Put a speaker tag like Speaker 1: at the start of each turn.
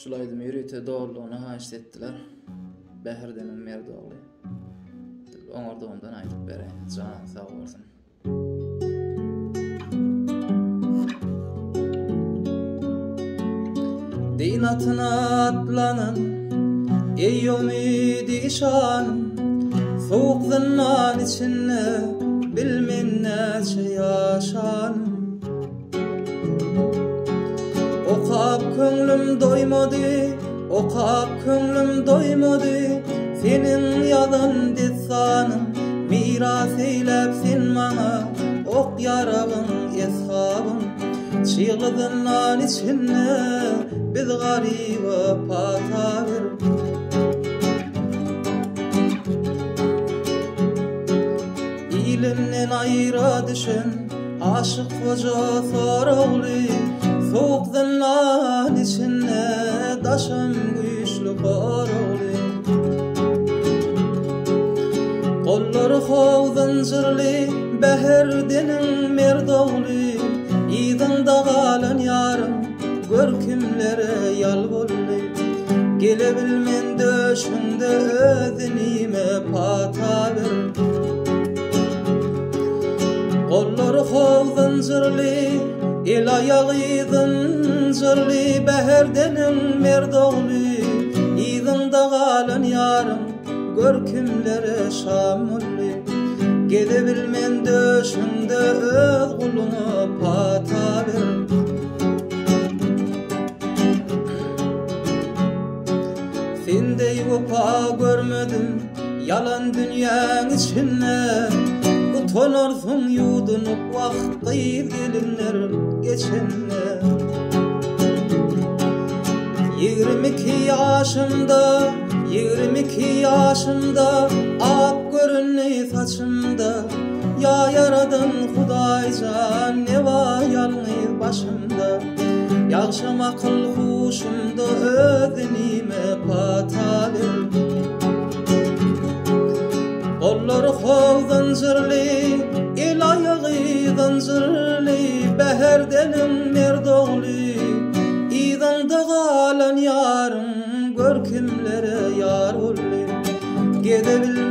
Speaker 1: Şulaydım ýürete doğrulugyny haýyş etdiler. Bäherdenim merdogy. Oňardygymdan aýdyp bereň. Jan sag bolsun. Din atyna atlanan ey ümidi şanım, soğuk zınnan içinde bilmen näçe ýaşanım. Okap köňlüm doýmady, okap köňlüm doýmady, senin ýadan desanım, miras eýläp sen maňa, ok ýaragyň eshabym. Çığlıdından içinde biz garibe patabir. İlimden ayıra düşen aşık hoca sorogly, soğukdından içinde daşım güçlü korogly. Kolları hovdan zırly, beherdenin merdogly, İdin dağalan yarım, görkümlere yal bolly. Gelebilmen döşünde ödünime patabir. Kolları hovdan zırly, el ayağı zırly, beherdenin merdogly. İdin dağalan yarım, görkümlere şamully. Gelebilmen döşünde öz guluna patabir. Sendey wepa görmedim yalan dünýäň içinde. Utanarsyň ýudunup wagty gelinler geçende. 22 ýaşymda, 22 ýaşymda ak görünni saçımda. Ya yaradan Hudaýjan ne var ýalňyz başımda. Ýagşam akyl huşumda ödünime patabir. Kolları hovdan zırly, el ayağı zırly, beherdenim merdogly. İdan dağalan yarım, görkümlere yar bolly. Gedebil